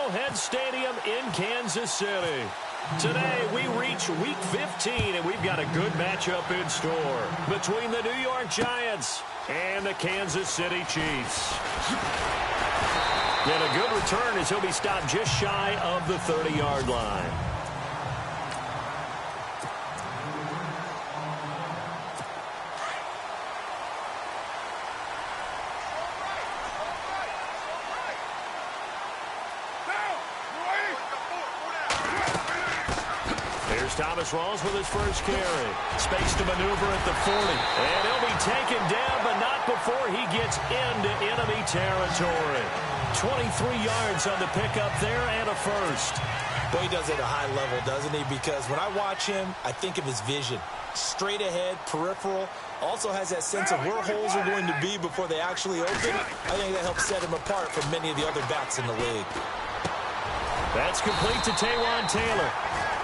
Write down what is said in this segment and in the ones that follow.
Arrowhead Stadium in Kansas City. Today, we reach Week 15, and we've got a good matchup in store between the New York Giants and the Kansas City Chiefs. And a good return as he'll be stopped just shy of the 30-yard line. Thomas Rawls with his first carry. Space to maneuver at the 40. And he'll be taken down, but not before he gets into enemy territory. 23 yards on the pickup there and a first. Boy, he does it at a high level, doesn't he? Because when I watch him, I think of his vision. Straight ahead, peripheral. Also has that sense of where holes are going to be before they actually open. I think that helps set him apart from many of the other backs in the league. That's complete to Taywan Taylor.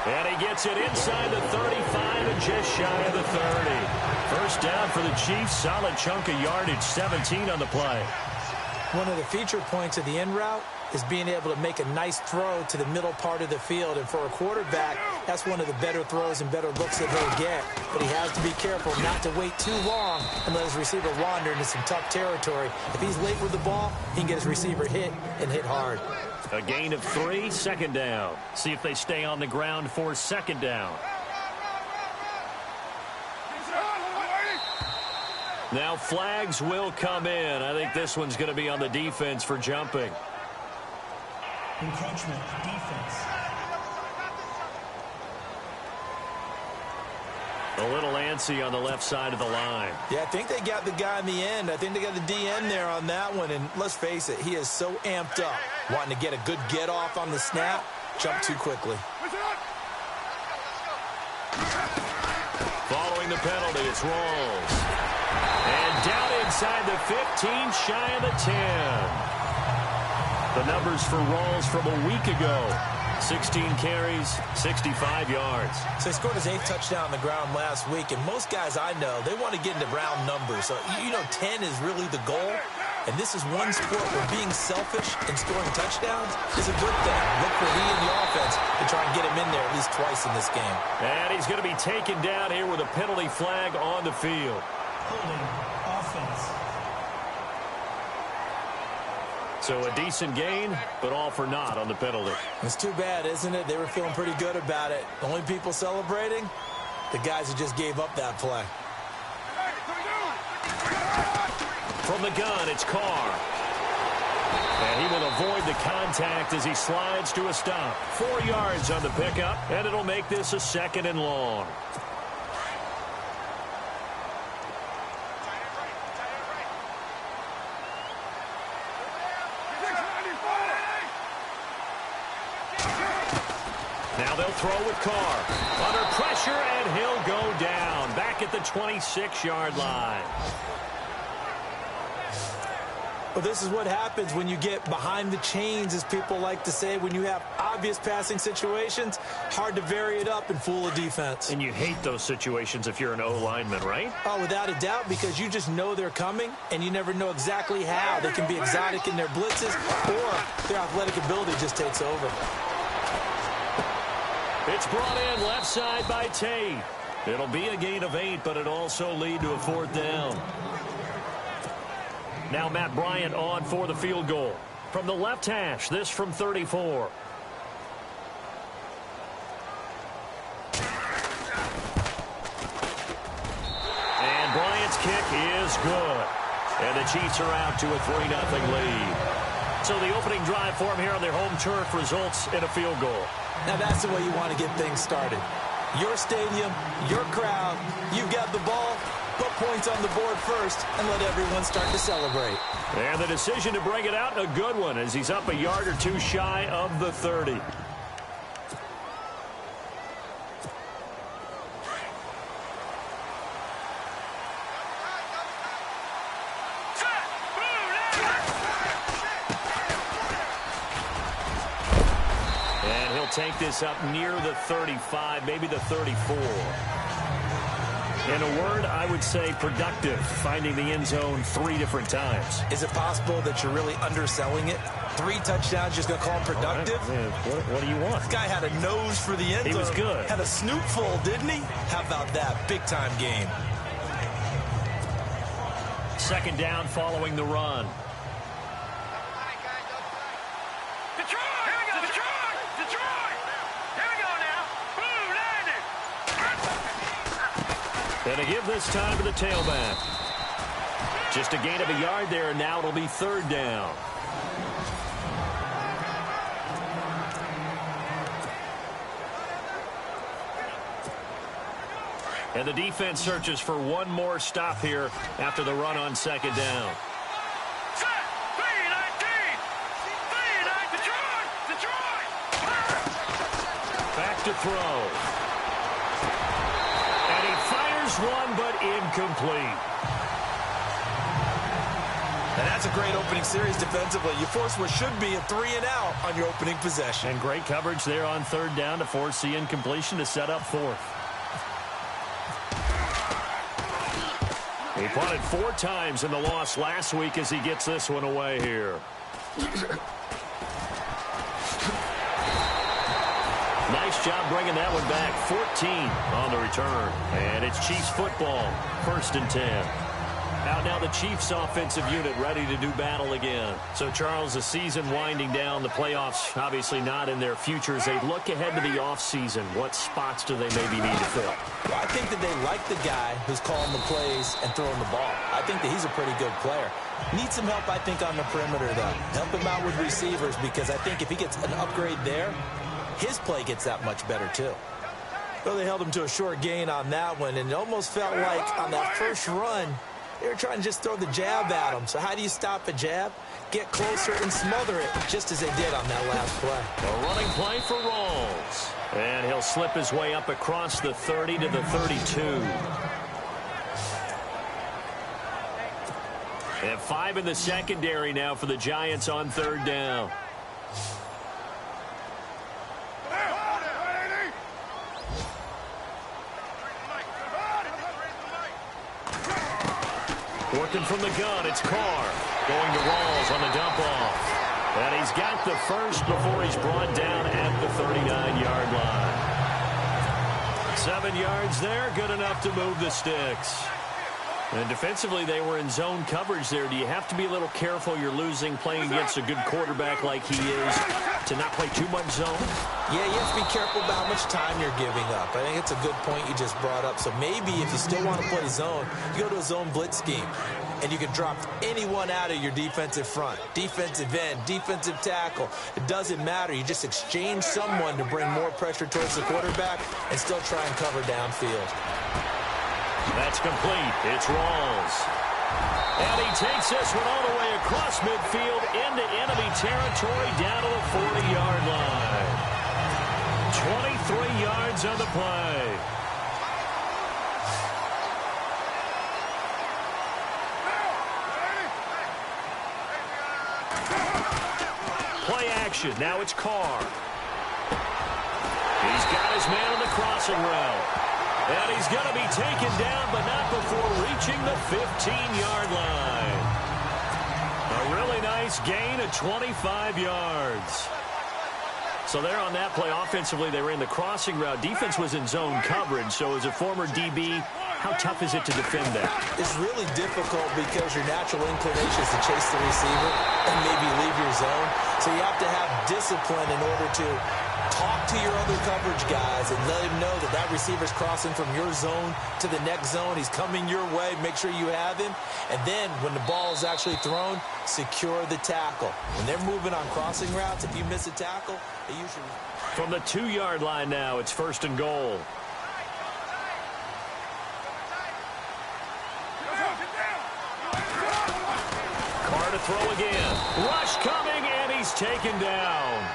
And he gets it inside the 35 and just shy of the 30. First down for the Chiefs. Solid chunk of yardage, 17 on the play. One of the feature points of the in route is being able to make a nice throw to the middle part of the field. And for a quarterback, that's one of the better throws and better looks that he'll get. But he has to be careful not to wait too long and let his receiver wander into some tough territory. If he's late with the ball, he can get his receiver hit and hit hard. A gain of 3, second down. See if they stay on the ground for second down. Now flags will come in. I think this one's going to be on the defense for jumping. Encroachment, defense. A little antsy on the left side of the line. Yeah, I think they got the guy in the end. I think they got the DN there on that one. And let's face it, he is so amped up, wanting to get a good get off on the snap, jump too quickly. Following the penalty, it's Rawls. And down inside the 15, shy of the 10. The numbers for Rawls from a week ago. 16 carries, 65 yards. So he scored his 8th touchdown on the ground last week, and most guys I know, they want to get into round numbers. So, 10 is really the goal, and this is one sport where being selfish and scoring touchdowns is a good thing. Look for he and the offense to try and get him in there at least twice in this game. And he's going to be taken down here with a penalty flag on the field. Holding offense. So a decent gain, but all for naught on the penalty. It's too bad, isn't it? They were feeling pretty good about it. The only people celebrating, the guys who just gave up that play. From the gun, it's Carr. And he will avoid the contact as he slides to a stop. 4 yards on the pickup, and it'll make this a second and long. Now they'll throw with Carr. Under pressure, and he'll go down. Back at the 26-yard line. Well, this is what happens when you get behind the chains, as people like to say. When you have obvious passing situations, hard to vary it up and fool a defense. And you hate those situations if you're an O-lineman, right? Oh, without a doubt, because you just know they're coming, and you never know exactly how. They can be exotic in their blitzes, or their athletic ability just takes over. It's brought in left side by Tate. It'll be a gain of 8, but it'll also lead to a 4th down. Now Matt Bryant on for the field goal. From the left hash, this from 34. And Bryant's kick is good. And the Chiefs are out to a 3-0 lead. So the opening drive for them here on their home turf results in a field goal. Now that's the way you want to get things started. Your stadium, your crowd, you've got the ball, put points on the board first, and let everyone start to celebrate. And the decision to bring it out, a good one, as he's up a yard or two shy of the 30. Take this up near the 35, maybe the 34. In a word, I would say productive, finding the end zone 3 different times. Is it possible that you're really underselling it? 3 touchdowns, just going to call him productive? Right. What do you want? This guy had a nose for the end zone. He was good. Had a snoot full, didn't he? How about that? Big-time game. Second down following the run. And a give this time to the tailback. Just a gain of a yard there, and now it'll be third down. And the defense searches for one more stop here after the run on second down. Back to throw. And he fires one, but incomplete. And that's a great opening series defensively. You force what should be a 3-and-out on your opening possession. And great coverage there on third down to force the incompletion to set up fourth. He punted 4 times in the loss last week as he gets this one away here. Nice job bringing that one back. 14 on the return. And it's Chiefs football. 1st and 10. Out now the Chiefs offensive unit ready to do battle again. So, Charles, the season winding down, the playoffs obviously not in their future. As they look ahead to the offseason, what spots do they maybe need to fill? Well, I think that they like the guy who's calling the plays and throwing the ball. I think that he's a pretty good player. Needs some help, I think, on the perimeter, though. Help him out with receivers, because I think if he gets an upgrade there, his play gets that much better, too. Well, they held him to a short gain on that one, and it almost felt like on that first run, they were trying to just throw the jab at him. So how do you stop a jab? Get closer and smother it, just as they did on that last play. A running play for Rawls. And he'll slip his way up across the 30 to the 32. And 5 in the secondary now for the Giants on third down. Working from the gun, it's Carr. Going to Rawls on the dump-off. And he's got the first before he's brought down at the 39-yard line. 7 yards there, good enough to move the sticks. And defensively, they were in zone coverage there. Do you have to be a little careful? You're losing playing against a good quarterback like he is to not play too much zone? Yeah, you have to be careful about how much time you're giving up. I think it's a good point you just brought up. So maybe if you still want to play zone, you go to a zone blitz scheme. And you can drop anyone out of your defensive front. Defensive end, defensive tackle. It doesn't matter. You just exchange someone to bring more pressure towards the quarterback and still try and cover downfield. That's complete. It's Rawls. And he takes this one all the way across midfield into enemy territory down to the 40-yard line. 23 yards on the play. Play action. Now it's Carr. He's got his man on the crossing route. And he's going to be taken down, but not before reaching the 15-yard line. A really nice gain of 25 yards. So there on that play, offensively, they were in the crossing route. Defense was in zone coverage. So as a former DB, how tough is it to defend that? It's really difficult because your natural inclination is to chase the receiver and maybe leave your zone. So you have to have discipline in order to talk to your other coverage guys and let him know that that receiver's crossing from your zone to the next zone. He's coming your way. Make sure you have him. And then when the ball is actually thrown, secure the tackle. When they're moving on crossing routes, if you miss a tackle, they usually... From the 2-yard line now, it's 1st and goal. Carr to throw again. Rush coming, and he's taken down.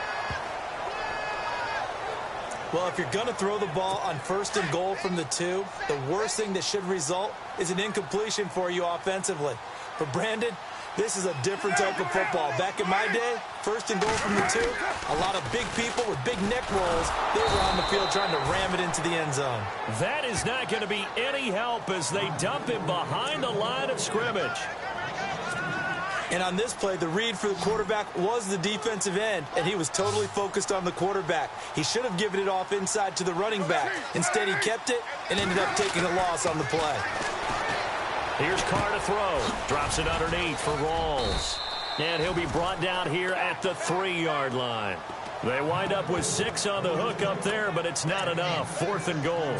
Well, if you're going to throw the ball on 1st and goal from the 2, the worst thing that should result is an incompletion for you offensively. But, Brandon, this is a different type of football. Back in my day, 1st and goal from the 2, a lot of big people with big neck rolls, they were on the field trying to ram it into the end zone. That is not going to be any help as they dump him behind the line of scrimmage. And on this play, the read for the quarterback was the defensive end, and he was totally focused on the quarterback. He should have given it off inside to the running back. Instead, he kept it and ended up taking a loss on the play. Here's Carr to throw. Drops it underneath for Rawls. And he'll be brought down here at the 3-yard line. They wind up with 6 on the hook up there, but it's not enough. 4th and goal.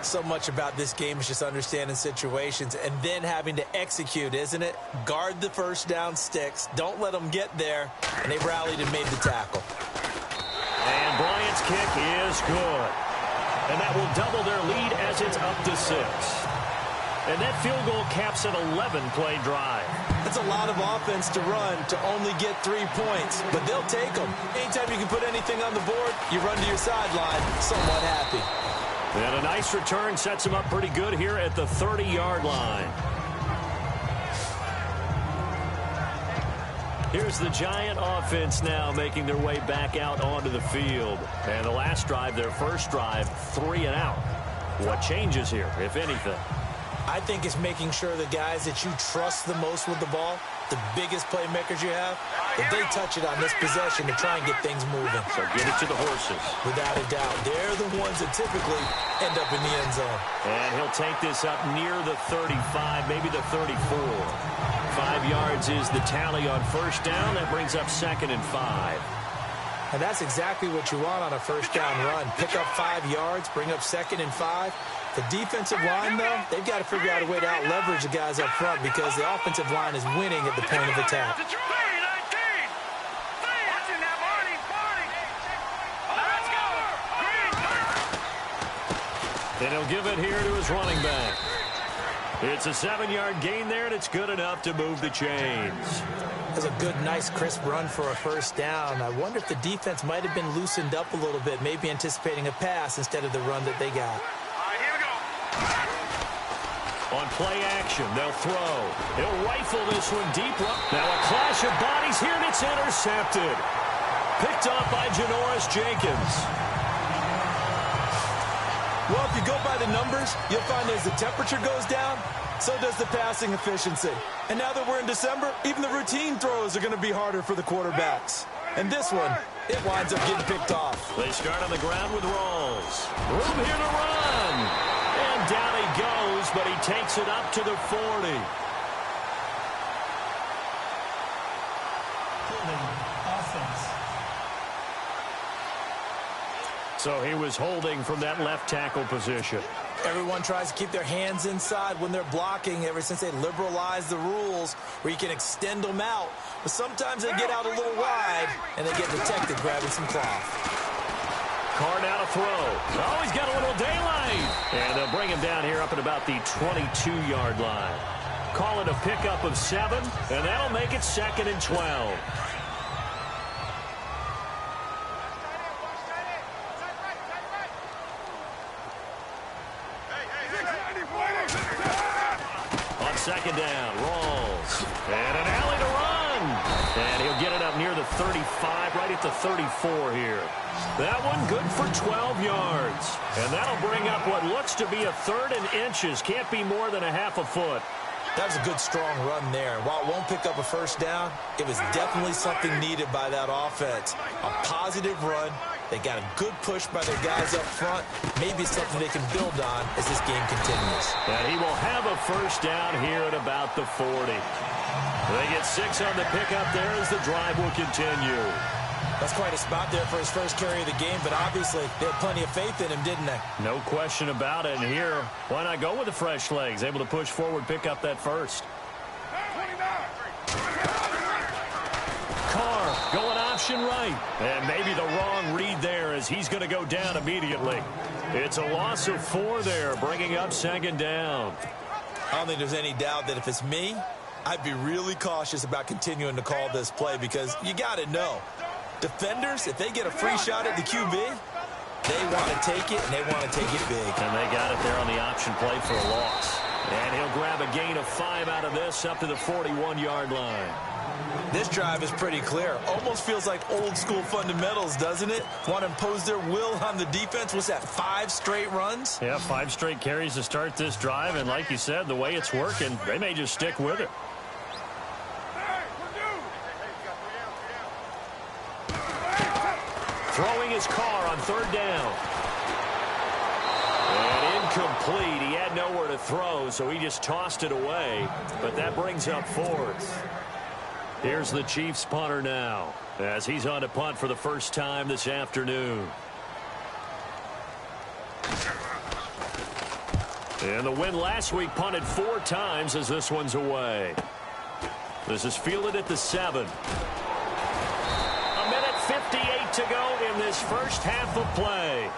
So much about this game is just understanding situations and then having to execute, isn't it? Guard the first down sticks. Don't let them get there. And they rallied and made the tackle. And Bryant's kick is good. And that will double their lead as it's up to 6. And that field goal caps an 11-play drive. That's a lot of offense to run to only get 3 points, but they'll take them. Anytime you can put anything on the board, you run to your sideline, somewhat happy. And a nice return sets them up pretty good here at the 30-yard line. Here's the Giant offense now making their way back out onto the field. And the last drive, their first drive, 3 and out. What changes here, if anything? I think it's making sure the guys that you trust the most with the ball, the biggest playmakers you have, that they touch it on this possession to try and get things moving. So get it to the horses. Without a doubt. They're the ones that typically end up in the end zone. And he'll take this up near the 35, maybe the 34. 5 yards is the tally on first down. That brings up 2nd and 5. And that's exactly what you want on a first down run. Pick up 5 yards, bring up 2nd and 5. The defensive line, though, they've got to figure out a way to out-leverage the guys up front because the offensive line is winning at the point of attack. And he'll give it here to his running back. It's a 7-yard gain there, and it's good enough to move the chains. That's a good, nice, crisp run for a first down. I wonder if the defense might have been loosened up a little bit, maybe anticipating a pass instead of the run that they got. On play action, they'll throw. He'll rifle this one deep. Now a clash of bodies here, and it's intercepted. Picked up by Janoris Jenkins. Well, if you go by the numbers, you'll find as the temperature goes down, so does the passing efficiency. And now that we're in December, even the routine throws are going to be harder for the quarterbacks. And this one, it winds up getting picked off. They start on the ground with Rawls. Room here to run. And down he goes, but he takes it up to the 40. Holding offense. So he was holding from that left tackle position. Everyone tries to keep their hands inside when they're blocking ever since they liberalized the rules where you can extend them out. But sometimes they get out a little wide, and they get detected grabbing some cloth. Carr now to throw. Oh, he's got a little daylight. And they'll bring him down here up at about the 22-yard line. Call it a pickup of 7, and that'll make it 2nd and 12. On 2nd down, Rawls. And an alley to run. And he'll get it up near the 35, right at the 34 here. That one good for 12 yards. And that'll bring up what looks to be a 3rd and inches. Can't be more than a half a foot. That was a good, strong run there. While it won't pick up a first down, it was definitely something needed by that offense. A positive run. They got a good push by their guys up front. Maybe something they can build on as this game continues. And he will have a first down here at about the 40. They get 6 on the pickup there as the drive will continue. That's quite a spot there for his first carry of the game, but obviously they had plenty of faith in him, didn't they? No question about it. And here, why not go with the fresh legs? Able to push forward, pick up that first. Carr going option right. And maybe the wrong read there as he's going to go down immediately. It's a loss of 4 there, bringing up 2nd down. I don't think there's any doubt that if it's me, I'd be really cautious about continuing to call this play because you got to know. Defenders, if they get a free shot at the QB, they want to take it, and they want to take it big. And they got it there on the option play for a loss. And he'll grab a gain of 5 out of this up to the 41-yard line. This drive is pretty clear. Almost feels like old-school fundamentals, doesn't it? Want to impose their will on the defense. What's that, 5 straight runs? Yeah, 5 straight carries to start this drive. And like you said, the way it's working, they may just stick with it. Throwing his car on third down. And incomplete. He had nowhere to throw, so he just tossed it away. But that brings up fourth. Here's the Chiefs punter now, as he's on to punt for the first time this afternoon. And the win last week punted 4 times as this one's away. This is fielded at the 7. 1:58 to go in this first half of play.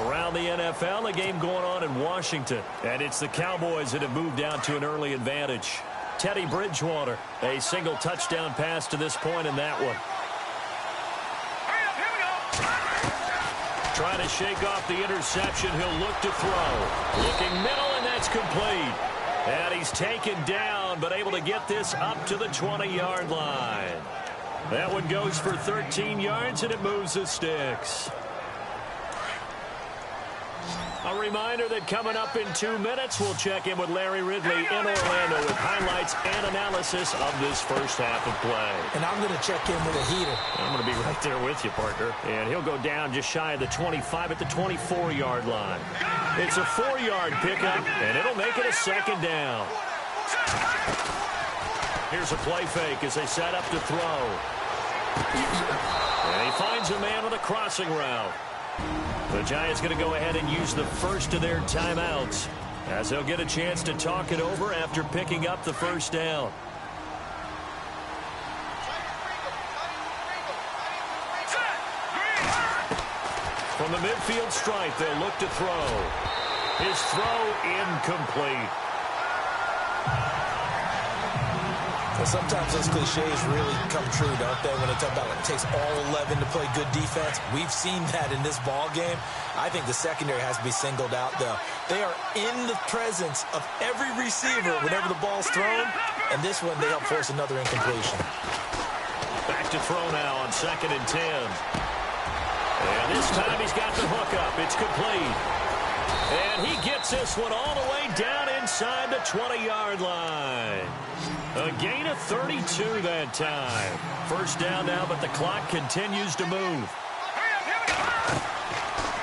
Around the NFL, a game going on in Washington. And it's the Cowboys that have moved out to an early advantage. Teddy Bridgewater, a single touchdown pass to this point in that one. Trying to shake off the interception. He'll look to throw. Looking middle, and that's complete. And he's taken down, but able to get this up to the 20-yard line. That one goes for 13 yards, and it moves the sticks. A reminder that coming up in 2 minutes, we'll check in with Larry Ridley in Orlando with highlights and analysis of this first half of play. And I'm going to check in with a heater. I'm going to be right there with you, partner. And he'll go down just shy of the 25 at the 24-yard line. It's a 4-yard pickup, and it'll make it a second down. Here's a play fake as they set up to throw. And he finds a man with a crossing route. The Giants going to go ahead and use the first of their timeouts as they'll get a chance to talk it over after picking up the first down. From the midfield stripe, they'll look to throw. His throw incomplete. Well, sometimes those cliches really come true, don't they? When they talk about it takes all 11 to play good defense. We've seen that in this ball game. I think the secondary has to be singled out, though. They are in the presence of every receiver whenever the ball's thrown, and this one they help force another incompletion. Back to throw now on 2nd and 10. And this time he's got the hook up. It's complete. And he gets this one all the way down inside the 20-yard line. A gain of 32 that time. First down now, but the clock continues to move.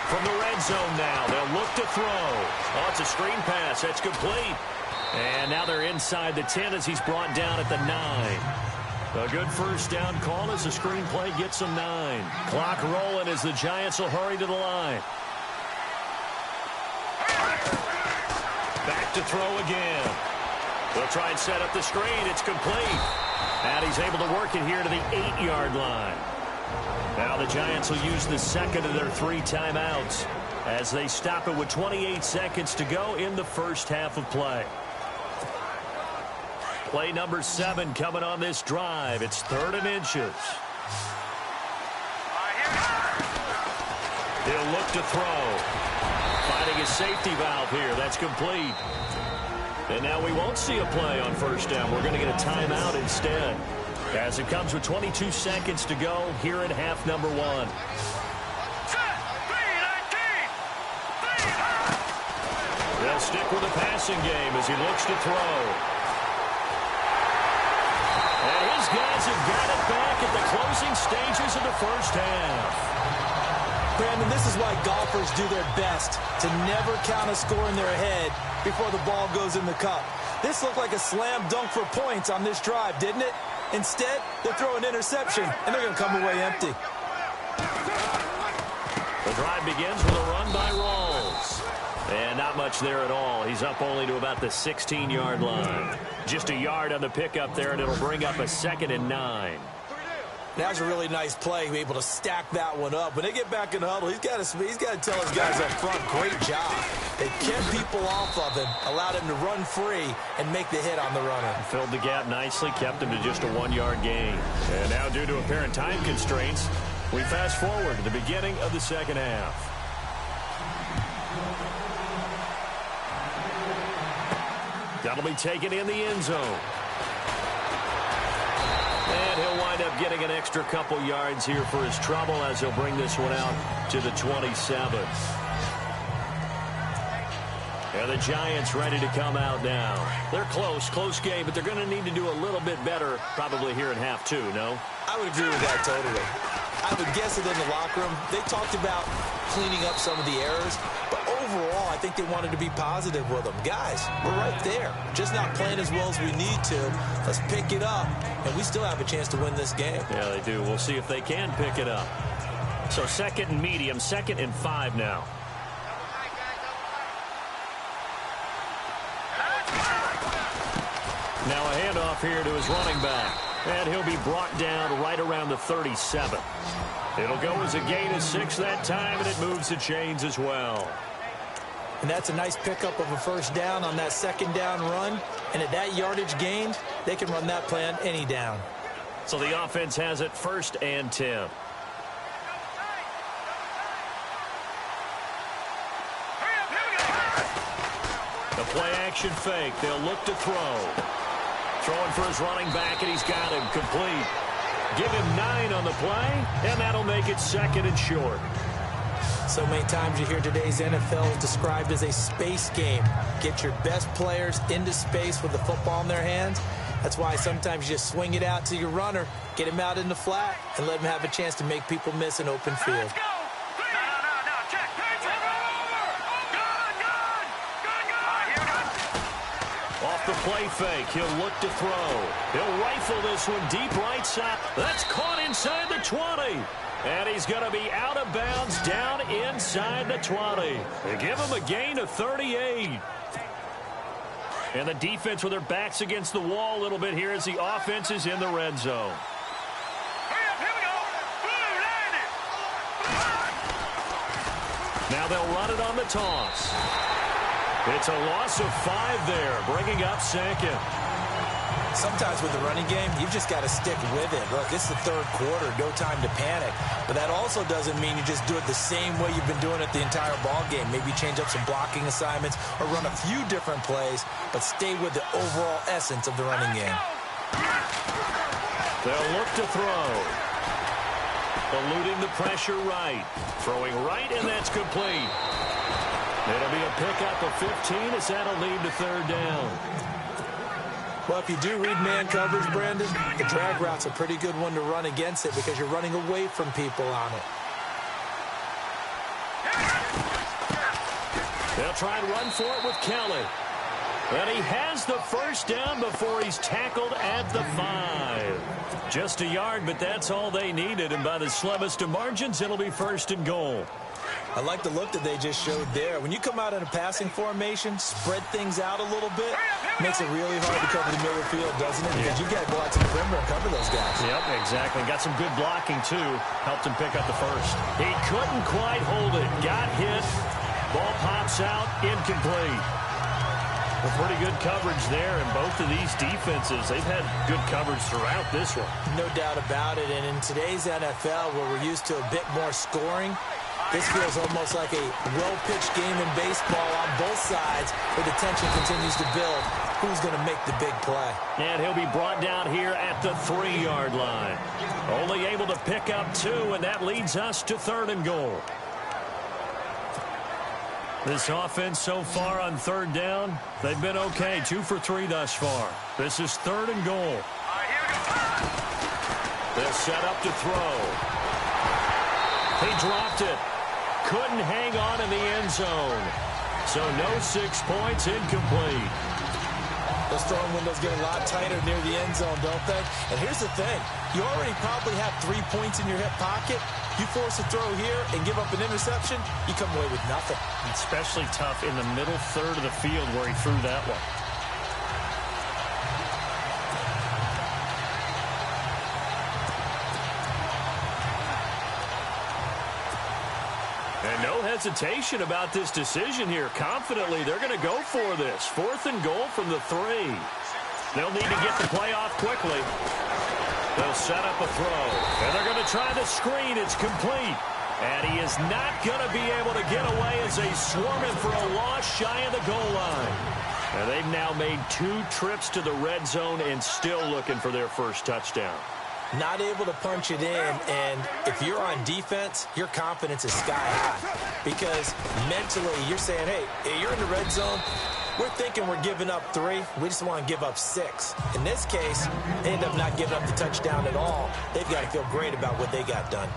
From the red zone now, they'll look to throw. Oh, it's a screen pass. That's complete. And now they're inside the 10 as he's brought down at the 9. A good first down call as the screen play gets them 9. Clock rolling as the Giants will hurry to the line. Back to throw again. They'll try and set up the screen. It's complete. And he's able to work it here to the 8-yard line. Now the Giants will use the second of their 3 timeouts as they stop it with 28 seconds to go in the first half of play. Play number 7 coming on this drive. It's 3rd and inches. He'll look to throw. Finding a safety valve here. That's complete. And now we won't see a play on first down. We're going to get a timeout instead, as it comes with 22 seconds to go here in half number 1. They'll stick with the passing game as he looks to throw. And his guys have got it back at the closing stages of the first half. Brandon, this is why golfers do their best to never count a score in their head before the ball goes in the cup. This looked like a slam dunk for points on this drive, didn't it? Instead, they throw an interception, and they're going to come away empty. The drive begins with a run by Rawls. And not much there at all. He's up only to about the 16-yard line. Just a yard on the pickup there, and it'll bring up a 2nd and 9. That was a really nice play, able to stack that one up. When they get back in the huddle, he's got to tell his guys up front, great job. They kept people off of him, allowed him to run free, and make the hit on the runner. Filled the gap nicely, kept him to just a 1-yard gain. And now, due to apparent time constraints, we fast forward to the beginning of the second half. That'll be taken in the end zone. And he'll wind up getting an extra couple yards here for his trouble as he'll bring this one out to the 27. And the Giants ready to come out now. They're close game, but they're going to need to do a little bit better probably here in half 2, no? I would agree with that totally. I would guess that in the locker room, they talked about cleaning up some of the errors, but overall, I think they wanted to be positive with them. Guys, we're right there. Just not playing as well as we need to. Let's pick it up, and we still have a chance to win this game. Yeah, they do. We'll see if they can pick it up. So 2nd and medium, 2nd and 5 now. Now a handoff here to his running back. And he'll be brought down right around the 37. It'll go as a gain of 6 that time, and it moves the chains as well. And that's a nice pickup of a first down on that 2nd down run. And at that yardage gained, they can run that play on any down. So the offense has it 1st and 10. The play action fake. They'll look to throw. Throwing for his running back, and he's got him complete. Give him 9 on the play, and that'll make it 2nd and short. So many times you hear today's NFL is described as a space game. Get your best players into space with the football in their hands. That's why sometimes you just swing it out to your runner, get him out in the flat, and let him have a chance to make people miss an open field. Off the play fake, he'll look to throw. He'll rifle this one deep right side. That's caught inside the 20. And he's going to be out of bounds down inside the 20. They give him a gain of 38. And the defense with their backs against the wall a little bit here as the offense is in the red zone. Now they'll run it on the toss. It's a loss of 5 there, bringing up 2nd. Sometimes with the running game, you've just got to stick with it. Look, it's the 3rd quarter, no time to panic. But that also doesn't mean you just do it the same way you've been doing it the entire ball game. Maybe change up some blocking assignments or run a few different plays, but stay with the overall essence of the running game. They'll look to throw. Eluding the pressure right. Throwing right, and that's complete. It'll be a pickup of 15 as that'll lead to 3rd down. Well, if you do read man coverage, Brandon, the drag route's a pretty good one to run against it because you're running away from people on it. They'll try and run for it with Kelly. And he has the first down before he's tackled at the 5. Just a yard, but that's all they needed. And by the slimmest of margins, it'll be 1st and goal. I like the look that they just showed there. When you come out in a passing formation, spread things out a little bit, makes it really hard to cover the middle of the field, doesn't it? Because you've got to go out to the perimeter and cover those guys. Yep, exactly. Got some good blocking, too. Helped him pick up the first. He couldn't quite hold it. Got hit. Ball pops out. Incomplete. Well, pretty good coverage there in both of these defenses. They've had good coverage throughout this one. No doubt about it. And in today's NFL, where we're used to a bit more scoring, this feels almost like a well-pitched game in baseball on both sides where the tension continues to build. Who's going to make the big play? And he'll be brought down here at the 3-yard line. Only able to pick up 2, and that leads us to 3rd and goal. This offense so far on 3rd down, they've been okay. 2 for 3 thus far. This is 3rd and goal. They'll set up to throw. He dropped it. Couldn't hang on in the end zone. So no 6 points, incomplete. Those throwing windows get a lot tighter near the end zone, don't they? And here's the thing. You already probably have 3 points in your hip pocket. You force a throw here and give up an interception, you come away with nothing. Especially tough in the middle third of the field where he threw that one. And no hesitation about this decision here. Confidently, they're going to go for this. 4th and goal from the 3. They'll need to get the play off quickly. They'll set up a throw. And they're going to try the screen. It's complete. And he is not going to be able to get away as they swarm him for a loss shy of the goal line. And they've now made 2 trips to the red zone and still looking for their first touchdown. Not able to punch it in, and if you're on defense, your confidence is sky high. Because mentally, you're saying, hey, you're in the red zone. We're thinking we're giving up 3. We just want to give up 6. In this case, they end up not giving up the touchdown at all. They've got to feel great about what they got done.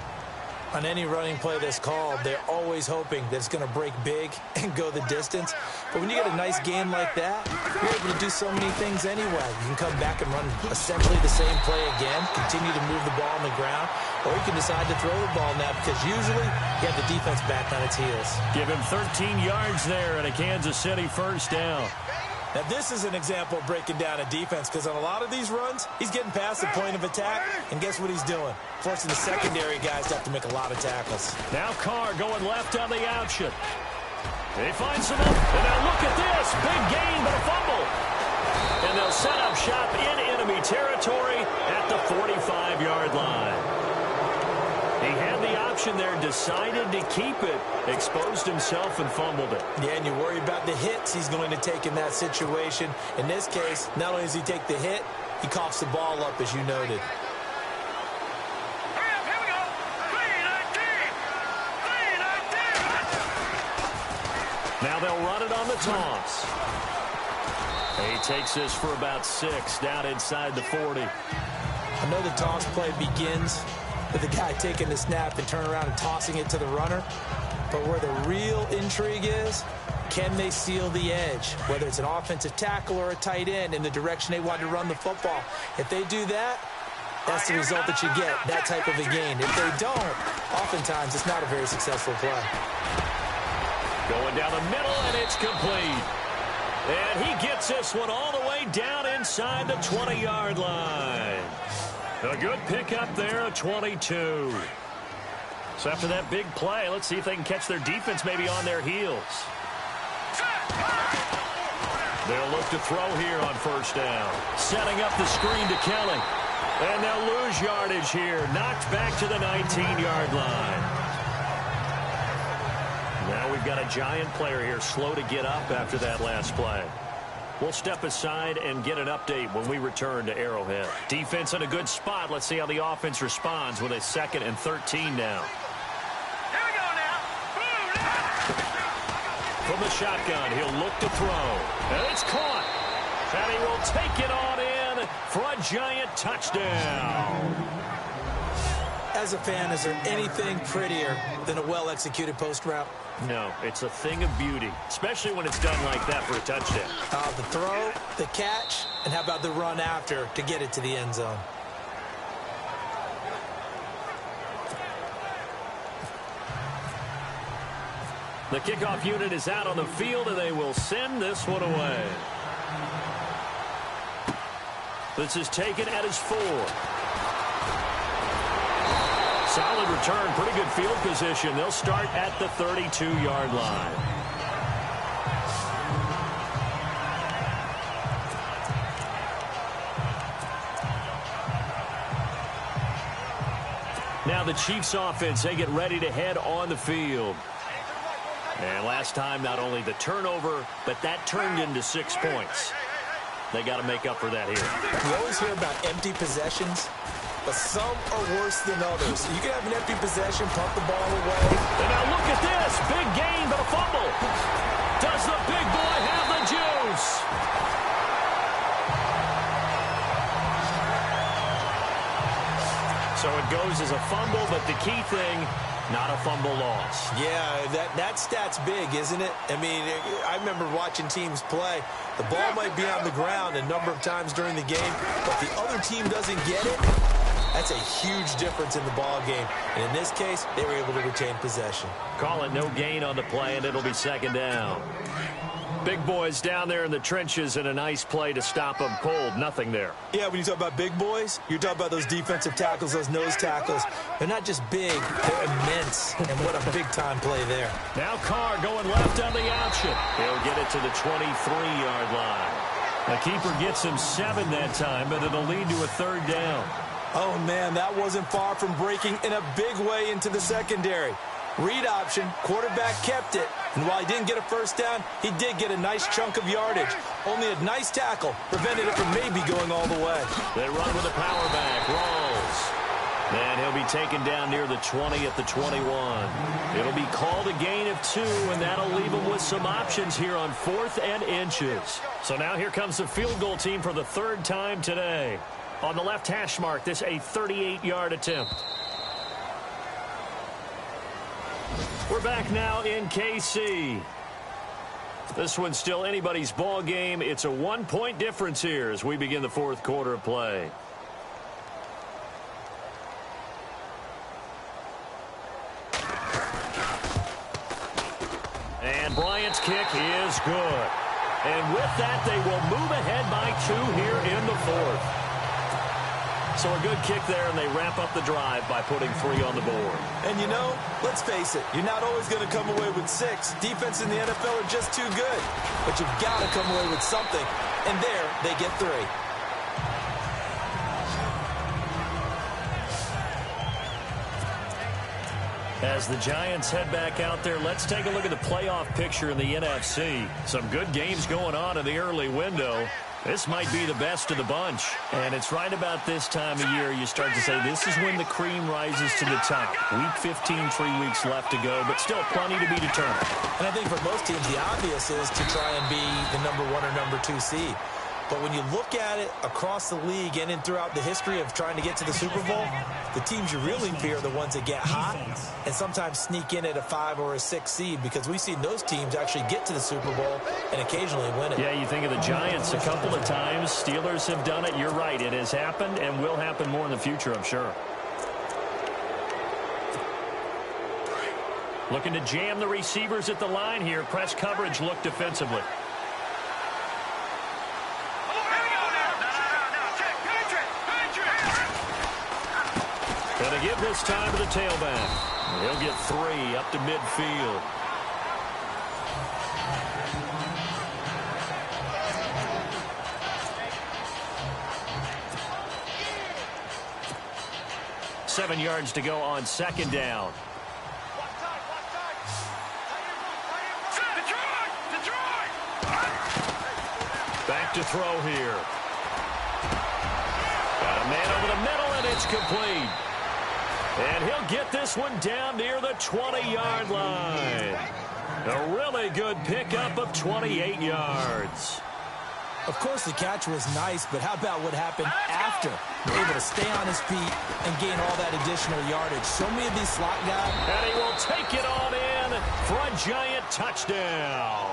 On any running play that's called, they're always hoping that it's going to break big and go the distance. But when you get a nice gain like that, you're able to do so many things anyway. You can come back and run essentially the same play again, continue to move the ball on the ground, or you can decide to throw the ball now because usually you have the defense back on its heels. Give him 13 yards there and a Kansas City first down. Now, this is an example of breaking down a defense because on a lot of these runs, he's getting past the point of attack, and guess what he's doing? Forcing the secondary guys to have to make a lot of tackles. Now Carr going left on the option. He finds him up, and now look at this. Big gain, but a fumble. And they'll set up shop in enemy territory at the 45-yard line. He had the option there, decided to keep it, exposed himself and fumbled it. Yeah, and you worry about the hits he's going to take in that situation. In this case, not only does he take the hit, he coughs the ball up, as you noted. Now they'll run it on the toss. He takes this for about 6 down inside the 40. I know the toss play begins with the guy taking the snap and turning around and tossing it to the runner. But where the real intrigue is, can they seal the edge? Whether it's an offensive tackle or a tight end in the direction they want to run the football. If they do that, that's the result that you get, that type of a gain. If they don't, oftentimes it's not a very successful play. Going down the middle, and it's complete. And he gets this one all the way down inside the 20-yard line. A good pickup there, a 22. So after that big play, let's see if they can catch their defense maybe on their heels. They'll look to throw here on first down. Setting up the screen to Kelly. And they'll lose yardage here. Knocked back to the 19-yard line. Now we've got a giant player here, slow to get up after that last play. We'll step aside and get an update when we return to Arrowhead. Defense in a good spot. Let's see how the offense responds with a 2nd and 13 now. Here we go now. From the shotgun, he'll look to throw. And it's caught. And he will take it on in for a giant touchdown. As a fan, is there anything prettier than a well-executed post route? No, it's a thing of beauty, especially when it's done like that for a touchdown. The throw, the catch, and how about the run after to get it to the end zone? The kickoff unit is out on the field, and they will send this one away. This is taken at his 4. Solid return, pretty good field position. They'll start at the 32-yard line. Now the Chiefs offense, they get ready to head on the field. And last time, not only the turnover, but that turned into 6 points. They got to make up for that here. We always hear about empty possessions, but some are worse than others. You can have an empty possession, pump the ball away. And now look at this. Big gain, but a fumble. Does the big boy have the juice? So it goes as a fumble, but the key thing, not a fumble loss. Yeah, that stat's big, isn't it? I mean, I remember watching teams play. The ball might be on the ground a number of times during the game, but the other team doesn't get it. That's a huge difference in the ball game. And in this case, they were able to retain possession. Call it no gain on the play, and it'll be 2nd down. Big boys down there in the trenches, and a nice play to stop them cold. Nothing there. Yeah, when you talk about big boys, you're talking about those defensive tackles, those nose tackles. They're not just big, they're immense. And what a big-time play there. Now Carr going left on the option. He'll get it to the 23-yard line. The keeper gets him 7 that time, but it'll lead to a 3rd down. Oh, man, that wasn't far from breaking in a big way into the secondary. Read option, quarterback kept it. And while he didn't get a first down, he did get a nice chunk of yardage. Only a nice tackle prevented it from maybe going all the way. They run with a power back, rolls. And he'll be taken down near the 20 at the 21. It'll be called a gain of 2, and that'll leave him with some options here on 4th and inches. So now here comes the field goal team for the 3rd time today. On the left hash mark, this a 38-yard attempt. We're back now in KC. This one's still anybody's ball game. It's a 1-point difference here as we begin the fourth quarter of play. And Bryant's kick is good. And with that, they will move ahead by 2 here in the fourth. So a good kick there, and they wrap up the drive by putting 3 on the board. And you know, let's face it, you're not always going to come away with 6. Defense in the NFL are just too good. But you've got to come away with something. And there, they get 3. As the Giants head back out there, let's take a look at the playoff picture in the NFC. Some good games going on in the early window. This might be the best of the bunch. And it's right about this time of year you start to say this is when the cream rises to the top. Week 15, 3 weeks left to go, but still plenty to be determined. And I think for most teams, the obvious is to try and be the number 1 or number 2 seed. But when you look at it across the league and in throughout the history of trying to get to the Super Bowl, the teams you really fear are the ones that get hot and sometimes sneak in at a 5 or a 6 seed, because we've seen those teams actually get to the Super Bowl and occasionally win it. Yeah, you think of the Giants a couple of times. Steelers have done it. You're right. It has happened and will happen more in the future, I'm sure. Looking to jam the receivers at the line here. Press coverage look defensively. Going to give this time to the tailback. He'll get 3 up to midfield. Seven yards to go on second down. Back to throw here. Got a man over the middle, and it's complete. And he'll get this one down near the 20-yard line. A really good pickup of 28 yards. Of course, the catch was nice, but how about what happened after? Able to stay on his feet and gain all that additional yardage. So many of these slot guys. And he will take it on in for a giant touchdown.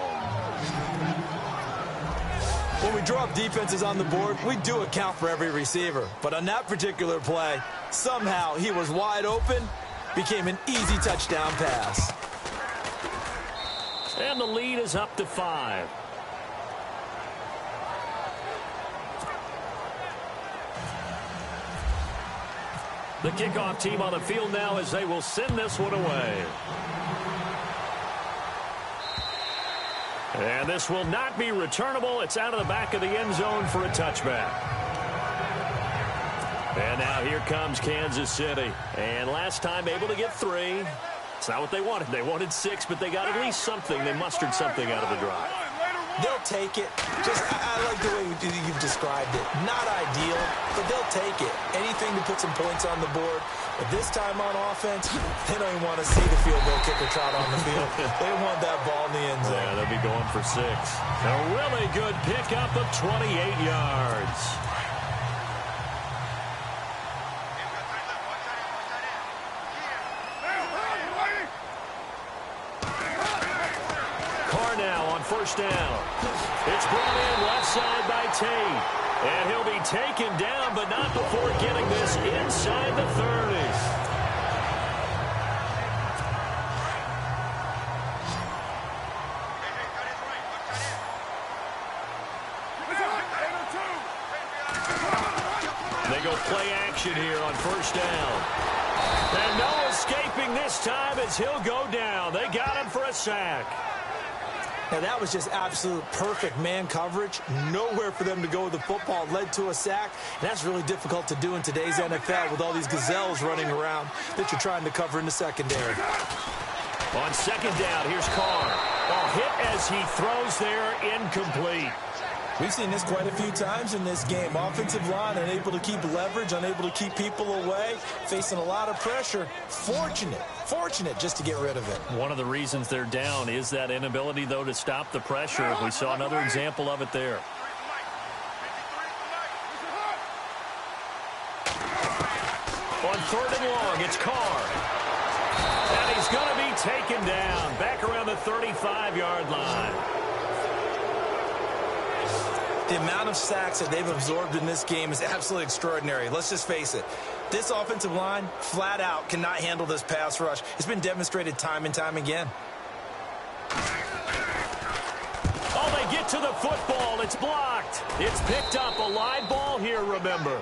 When we drop defenses on the board, we do account for every receiver. But on that particular play, somehow he was wide open, became an easy touchdown pass. And the lead is up to 5. The kickoff team on the field now as they will send this one away. And this will not be returnable. It's out of the back of the end zone for a touchback. And now here comes Kansas City. And last time able to get 3. It's not what they wanted. They wanted 6, but they got at least something. They mustered something out of the drive. They'll take it. I like the way you've described it. Not ideal, but they'll take it. Anything to put some points on the board. But this time on offense, they don't even want to see the field goal kicker trot on the field. They want that ball in the end zone. Yeah, they'll be going for 6. A really good pickup of 28 yards. Carr now on first down. It's brought in left side by Tate. And he'll be taken down, but not before getting this inside the 30. They go play action here on first down. And no escaping this time as he'll go down. They got him for a sack. Now, that was just absolute perfect man coverage. Nowhere for them to go with the football. Led to a sack. And that's really difficult to do in today's NFL with all these gazelles running around that you're trying to cover in the secondary. On second down, here's Carr. Ball hit as he throws there, incomplete. We've seen this quite a few times in this game. Offensive line unable to keep leverage, unable to keep people away, facing a lot of pressure. Fortunate just to get rid of it. One of the reasons they're down is that inability, though, to stop the pressure. We saw another example of it there. On third and long, it's Carr. And he's going to be taken down back around the 35-yard line. The amount of sacks that they've absorbed in this game is absolutely extraordinary. Let's just face it. This offensive line, flat out, cannot handle this pass rush. It's been demonstrated time and time again. Oh, they get to the football. It's blocked. It's picked up. A live ball here, remember.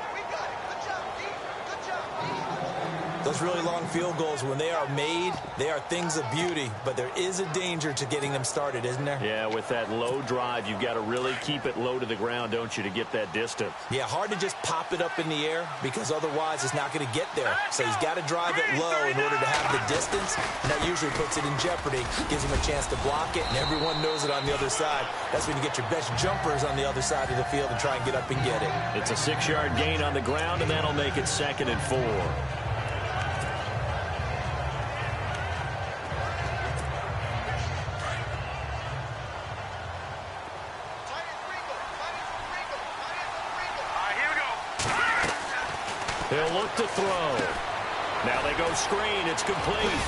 Those really long field goals, when they are made, they are things of beauty, but there is a danger to getting them started, isn't there? Yeah, with that low drive, you've got to really keep it low to the ground, don't you, to get that distance? Yeah, hard to just pop it up in the air because otherwise it's not going to get there. So he's got to drive it low in order to have the distance, and that usually puts it in jeopardy, gives him a chance to block it, and everyone knows it on the other side. That's when you get your best jumpers on the other side of the field and try and get up and get it. It's a 6-yard gain on the ground, and that'll make it 2nd and 4. He'll look to throw. Now they go screen. It's complete.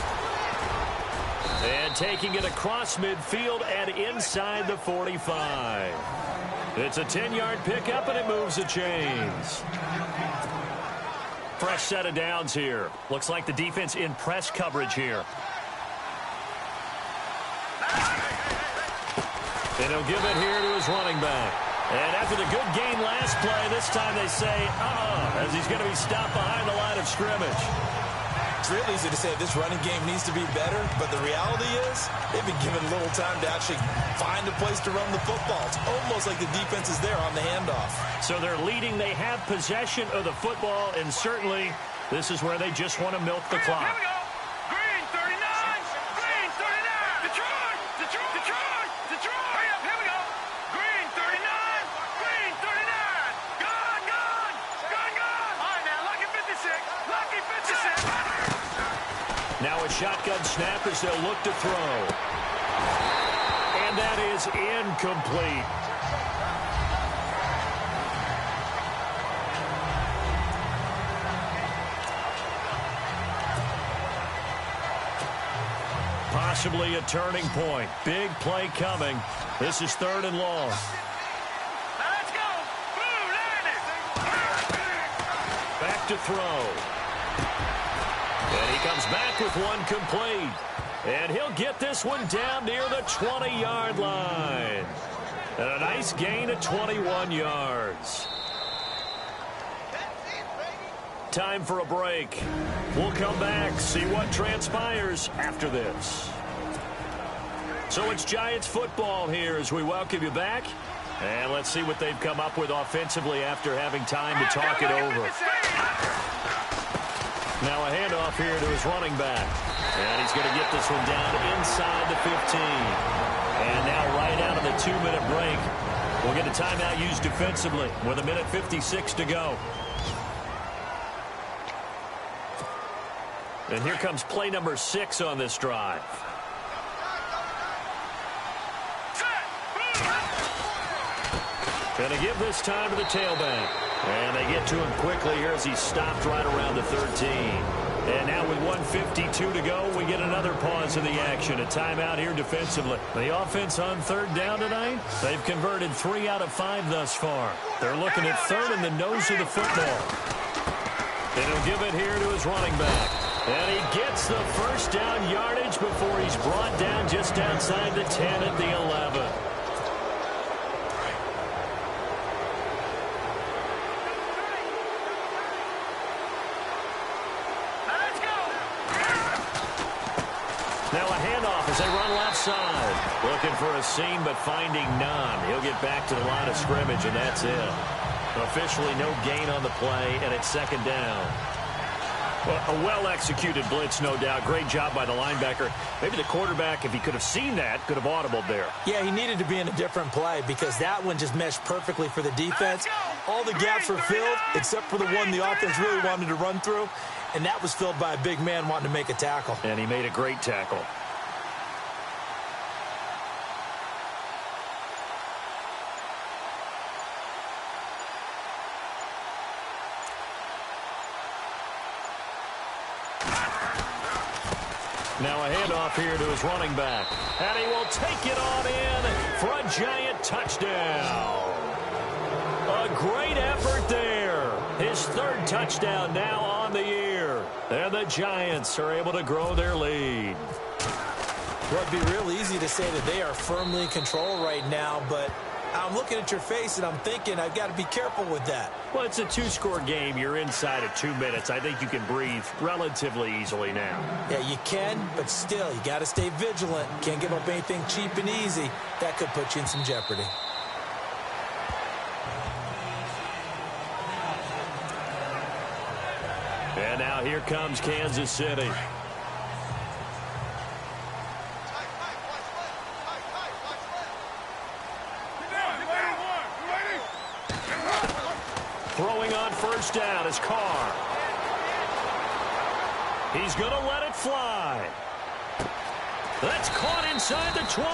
And taking it across midfield and inside the 45. It's a 10-yard pickup, and it moves the chains. Fresh set of downs here. Looks like the defense in press coverage here. And he'll give it here to his running back. And after the good gain last play, this time they say, as he's going to be stopped behind the line of scrimmage. It's real easy to say this running game needs to be better, but the reality is they've been given little time to actually find a place to run the football. It's almost like the defense is there on the handoff. So they're leading. They have possession of the football, and certainly this is where they just want to milk the clock. Here we go. Green 39. Green 39. Detroit. Detroit. Detroit. Detroit. Hurry up. Here we go. Green 39. Green 39. Gone. Gone. Gone. Gone. All right, now. Lucky 56. Lucky 56. Now a shotgun snap as they'll look to throw. And that is incomplete. Possibly a turning point. Big play coming. This is 3rd and long. Now let's go. Boom. Landed. Back to throw. And he comes back with one complete. And he'll get this one down near the 20-yard line. And a nice gain of 21 yards. Time for a break. We'll come back, see what transpires after this. So it's Giants football here as we welcome you back. And let's see what they've come up with offensively after having time to talk it over. Now a handoff here to his running back. And he's going to get this one down inside the 15. And now right out of the 2-minute break, we'll get a timeout used defensively with 1:56 to go. And here comes play number 6 on this drive. Going to give this time to the tailback. And they get to him quickly here as he's stopped right around the 13. And now with 1:52 to go, we get another pause in the action. A timeout here defensively. The offense on 3rd down tonight, they've converted 3 out of 5 thus far. They're looking at 3rd in the nose of the football. And he'll give it here to his running back. And he gets the first down yardage before he's brought down just outside the 10 at the 11. Now a handoff as they run left side. Looking for a seam, but finding none. He'll get back to the line of scrimmage, and that's it. Officially no gain on the play, and it's 2nd down. Well, a well-executed blitz, no doubt. Great job by the linebacker. Maybe the quarterback, if he could have seen that, could have audibled there. Yeah, he needed to be in a different play because that one just meshed perfectly for the defense. All the gaps were filled except for the one the offense really wanted to run through, and that was filled by a big man wanting to make a tackle. And he made a great tackle. Now a handoff here to his running back. And he will take it on in for a giant touchdown. A great effort there. His third touchdown now on the year. And the Giants are able to grow their lead. Well, it'd be real easy to say that they are firmly in control right now, but I'm looking at your face and I'm thinking I've got to be careful with that. Well, it's a two-score game. You're inside of 2 minutes. I think you can breathe relatively easily now. Yeah, you can, but still, you got to stay vigilant. Can't give up anything cheap and easy. That could put you in some jeopardy. And now here comes Kansas City. Throwing on first down is Carr. He's going to let it fly. That's caught inside the 20.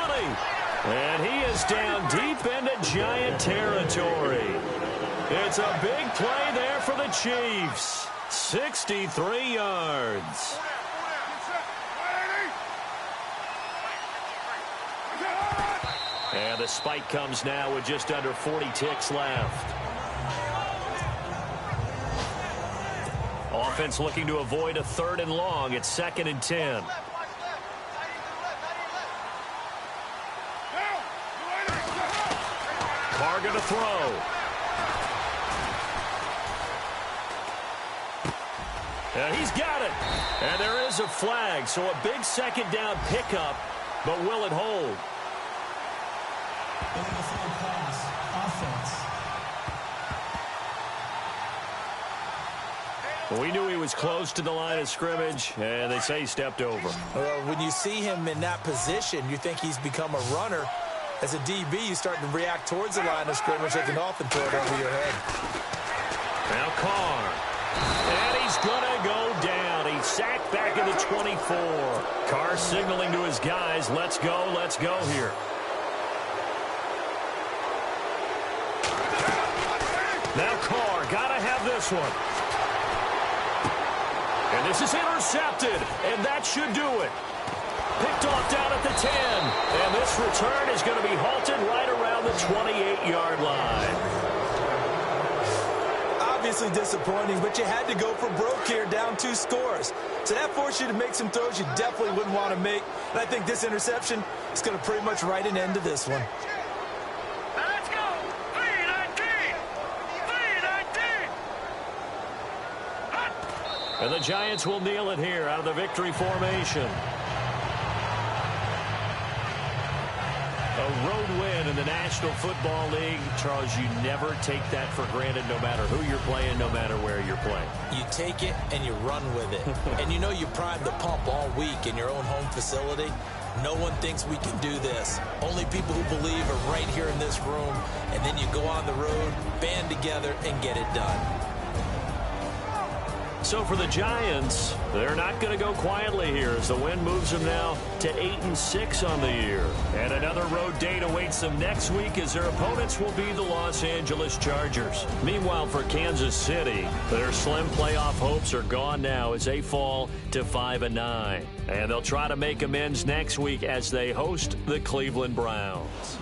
And he is down deep into Giant territory. It's a big play there for the Chiefs. 63 yards. And the spike comes now with just under 40 ticks left. Offense looking to avoid a 3rd and long. It's 2nd and 10. Carr going to throw. And he's got it. And there is a flag. So a big 2nd down pickup. But will it hold? We knew he was close to the line of scrimmage, and they say he stepped over. Well, when you see him in that position, you think he's become a runner. As a DB, you start to react towards the line of scrimmage like an off and throw it over your head. Now Carr. And he's going to go down. He's sacked back at the 24. Carr signaling to his guys, let's go here. Now Carr, got to have this one. And this is intercepted, and that should do it. Picked off down at the 10. And this return is going to be halted right around the 28-yard line. Obviously disappointing, but you had to go for broke here, down 2 scores. So that forced you to make some throws you definitely wouldn't want to make. And I think this interception is going to pretty much write an end to this one. Let's go. 3-19. 3-19. And the Giants will kneel it here out of the victory formation. A road win in the National Football League. Charles, you never take that for granted no matter who you're playing, no matter where you're playing. You take it and you run with it. And you know you primed the pump all week in your own home facility. No one thinks we can do this. Only people who believe are right here in this room. And then you go on the road, band together, and get it done. So for the Giants, they're not going to go quietly here as the win moves them now to 8-6 on the year. And another road date awaits them next week as their opponents will be the Los Angeles Chargers. Meanwhile, for Kansas City, their slim playoff hopes are gone now as they fall to 5-9. And they'll try to make amends next week as they host the Cleveland Browns.